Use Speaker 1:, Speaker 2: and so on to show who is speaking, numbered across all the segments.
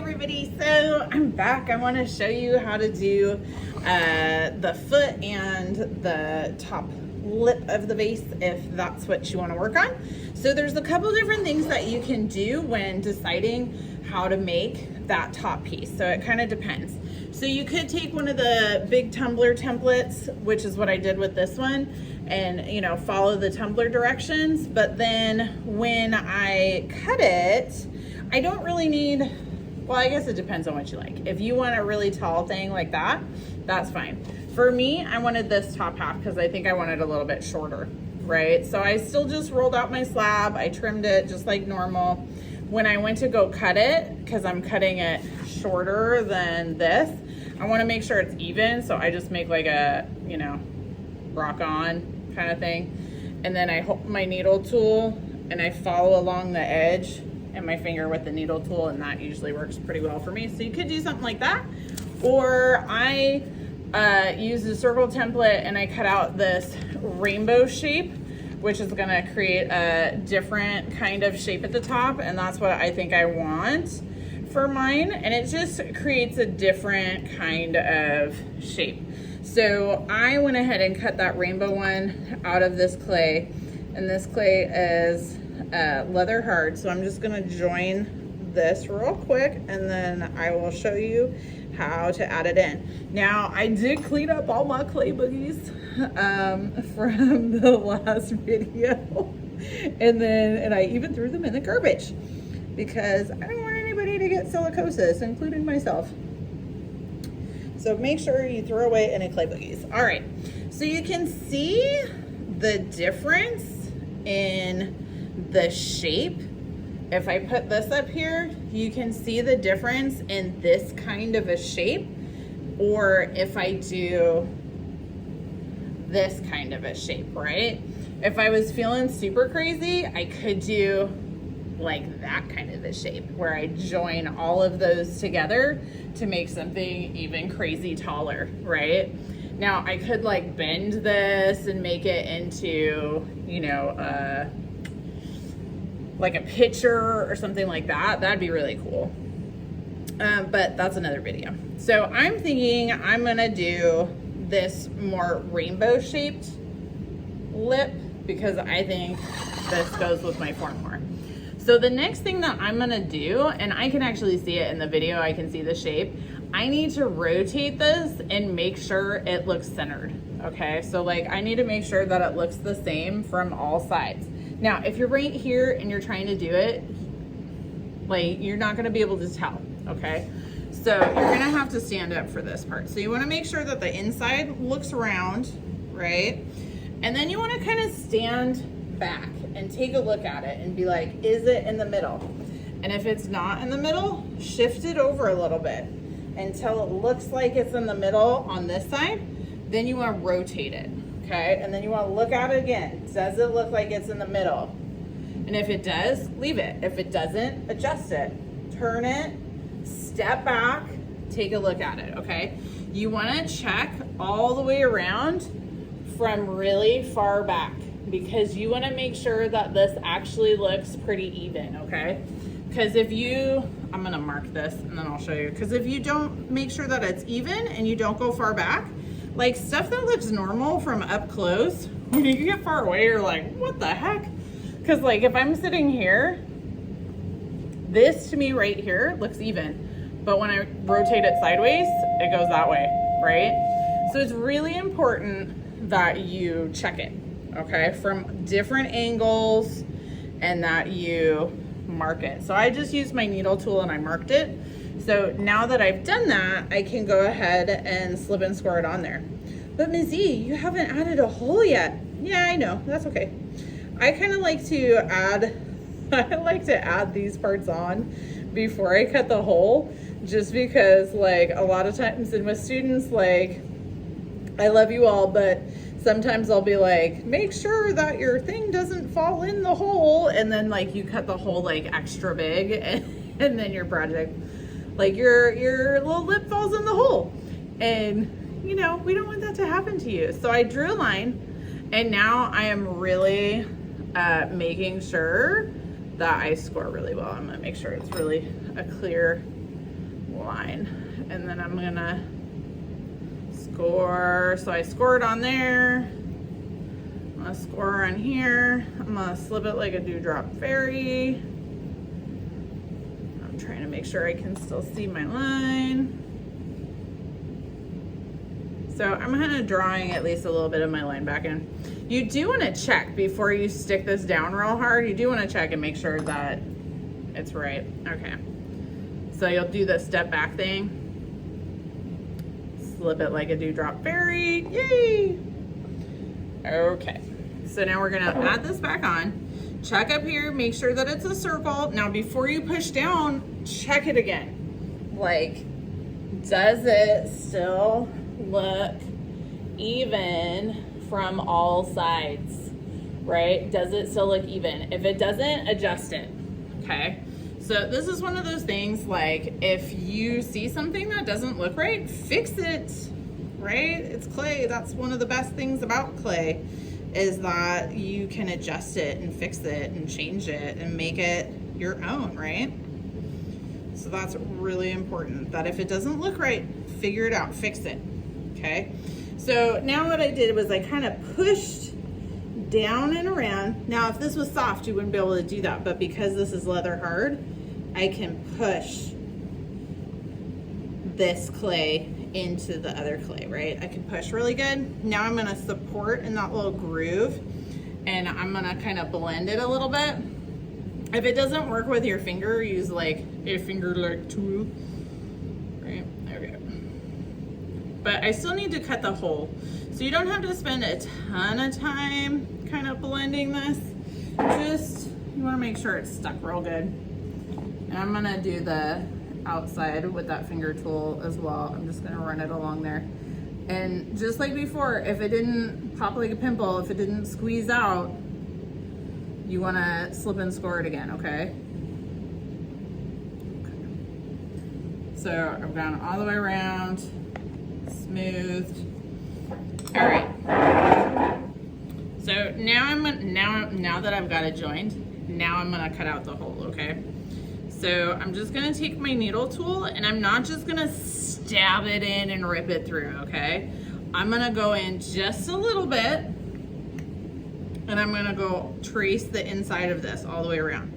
Speaker 1: everybody, so I'm back. I want to show you how to do the foot and the top lip of the vase if that's what you want to work on. So there's a couple different things that you can do when deciding how to make that top piece. So it kind of depends. So you could take one of the big tumbler templates, which is what I did with this one, and follow the tumbler directions. But then when I cut it, I don't really need, well, I guess it depends on what you like. If you want a really tall thing like that, that's fine. For me, I wanted this top half because I think I wanted a little bit shorter, right? So I still just rolled out my slab. I trimmed it just like normal. When I went to go cut it, because I'm cutting it shorter than this, I want to make sure it's even. So I just make like a, rock on kind of thing. And then I hold my needle tool and I follow along the edge and my finger with the needle tool, and that usually works pretty well for me. So you could do something like that. Or I use the circle template and I cut out this rainbow shape, which is gonna create a different kind of shape at the top, and that's what I think I want for mine, and it just creates a different kind of shape. So I went ahead and cut that rainbow one out of this clay, and this clay is leather hard, so I'm just gonna join this real quick and then I will show you how to add it in. Now I did clean up all my clay boogies from the last video, and I even threw them in the garbage because I don't want anybody to get silicosis, including myself. So make sure you throw away any clay boogies. All right, so you can see the difference in the shape. If I put this up here, you can see the difference in this kind of a shape, or if I do this kind of a shape, right? If I was feeling super crazy, I could do like that kind of a shape where I join all of those together to make something even crazy taller, right? Now I could like bend this and make it into, like a picture or something like that. That'd be really cool. But that's another video. So I'm thinking I'm gonna do this more rainbow shaped lip because I think this goes with my form more. So the next thing that I'm gonna do, and I can actually see it in the video, I can see the shape. I need to rotate this and make sure it looks centered, okay? So like I need to make sure that it looks the same from all sides. Now, if you're right here and you're trying to do it, like you're not gonna be able to tell, okay? So you're gonna have to stand up for this part. So you wanna make sure that the inside looks round, right? And then you wanna kind of stand back and take a look at it and be like, is it in the middle? And if it's not in the middle, shift it over a little bit until it looks like it's in the middle on this side. Then you wanna rotate it. Okay, and then you want to look at it again. Does it look like it's in the middle? And if it does, leave it. If it doesn't, adjust it. Turn it, step back, take a look at it, okay? You want to check all the way around from really far back because you want to make sure that this actually looks pretty even, okay? Because if you, I'm going to mark this and then I'll show you. Because if you don't make sure that it's even and you don't go far back, like stuff that looks normal from up close, when you get far away, you're like, what the heck? Because like if I'm sitting here, this to me right here looks even. But when I rotate it sideways, it goes that way, right? So it's really important that you check it, okay? From different angles and that you mark it. So I just used my needle tool and I marked it. So now that I've done that, I can go ahead and slip and score it on there. But Ms. E, you haven't added a hole yet. Yeah, I know, that's okay. I kind of like to add these parts on before I cut the hole, just because like a lot of times and with students, like I love you all, but sometimes I'll be like, make sure that your thing doesn't fall in the hole. And then like you cut the hole like extra big and then your project, like your little lip falls in the hole, and we don't want that to happen to you. So I drew a line, and now I am really making sure that I score really well. I'm gonna make sure it's really a clear line. And then I'm gonna score. So I scored on there. I'm gonna score on here. I'm gonna slip it like a dewdrop fairy. I'm trying to make sure I can still see my line. So I'm kind of drawing at least a little bit of my line back in. You do want to check before you stick this down real hard. You do want to check and make sure that it's right. Okay. So you'll do the step back thing. Slip it like a dewdrop fairy. Yay! Okay. So now we're gonna add this back on. Check up here, make sure that it's a circle. Now before you push down, check it again. Like, does it still look even from all sides, right? Does it still look even? If it doesn't, adjust it, okay? So this is one of those things, like, if you see something that doesn't look right, fix it, right? It's clay. That's one of the best things about clay, is that you can adjust it and fix it and change it and make it your own, right? So that's really important, that if it doesn't look right, figure it out, fix it, okay? So now what I did was I kind of pushed down and around. Now if this was soft, you wouldn't be able to do that, but because this is leather hard, I can push this clay into the other clay, right? I can push really good. Now I'm gonna support in that little groove, and I'm gonna kind of blend it a little bit. If it doesn't work with your finger, use like a finger-like tool, right? Okay. But I still need to cut the hole. So you don't have to spend a ton of time kind of blending this. Just, you wanna make sure it's stuck real good. And I'm gonna do the outside with that finger tool as well. I'm just gonna run it along there. And just like before, if it didn't pop like a pimple, if it didn't squeeze out, you wanna slip and score it again, okay? So I've gone all the way around, smoothed. All right. So now now that I've got it joined, now I'm gonna cut out the hole, okay? So I'm just gonna take my needle tool, and I'm not just gonna stab it in and rip it through, okay? I'm gonna go in just a little bit, and I'm gonna go trace the inside of this all the way around.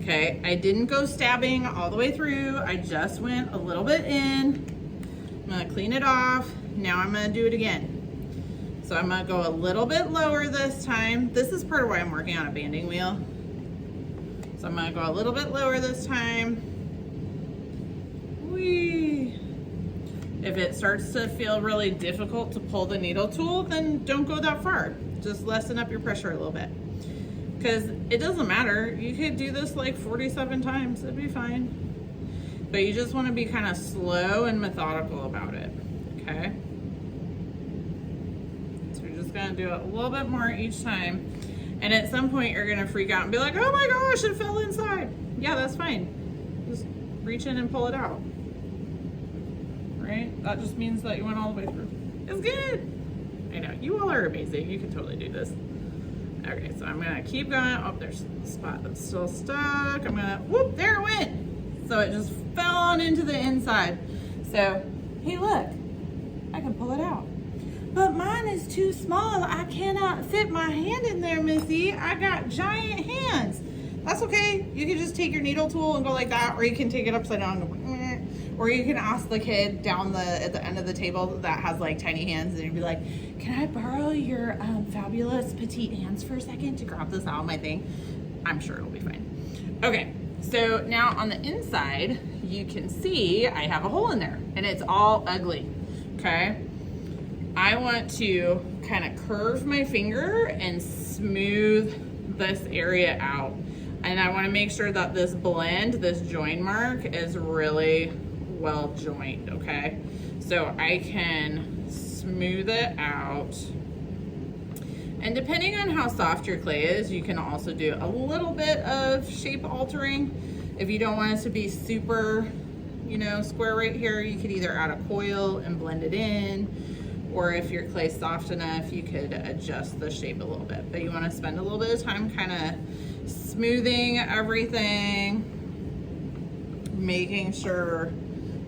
Speaker 1: Okay, I didn't go stabbing all the way through. I just went a little bit in. I'm gonna clean it off. Now I'm gonna do it again. So I'm gonna go a little bit lower this time. This is part of why I'm working on a banding wheel. So I'm gonna go a little bit lower this time. Whee! If it starts to feel really difficult to pull the needle tool, then don't go that far. Just lessen up your pressure a little bit. Because it doesn't matter. You could do this like 47 times, it'd be fine. But you just wanna be kind of slow and methodical about it, okay? So you're just gonna do it a little bit more each time. And at some point you're gonna freak out and be like, oh my gosh, it fell inside. Yeah, that's fine. Just reach in and pull it out. Right? That just means that you went all the way through. It's good. I know, you all are amazing. You can totally do this. Okay, so I'm gonna keep going. Oh, there's a spot that's still stuck. I'm gonna, whoop, there it went. So it just fell on into the inside. So, hey look, I can pull it out. But mine is too small. I cannot fit my hand in there, Missy. I got giant hands. That's okay. You can just take your needle tool and go like that, or you can take it upside down and go, or you can ask the kid down at the end of the table that has like tiny hands, and you'd be like, can I borrow your fabulous petite hands for a second to grab this out of my thing? I'm sure it'll be fine. Okay, so now on the inside, you can see I have a hole in there, and it's all ugly, okay? I want to kind of curve my finger and smooth this area out. And I want to make sure that this blend, this join mark, is really well joined, okay? So I can smooth it out. And depending on how soft your clay is, you can also do a little bit of shape altering. If you don't want it to be super, you know, square right here, you could either add a coil and blend it in, or if your clay's soft enough, you could adjust the shape a little bit. But you want to spend a little bit of time kind of smoothing everything, making sure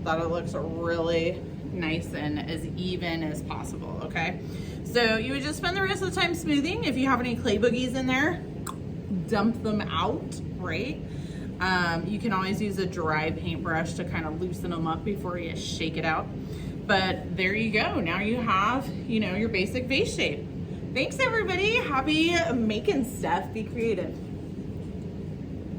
Speaker 1: that it looks really nice and as even as possible, okay? So you would just spend the rest of the time smoothing. If you have any clay boogies in there, dump them out, right? You can always use a dry paintbrush to kind of loosen them up before you shake it out. But there you go. Now you have, you know, your basic vase shape. Thanks everybody. Happy making stuff. Be creative.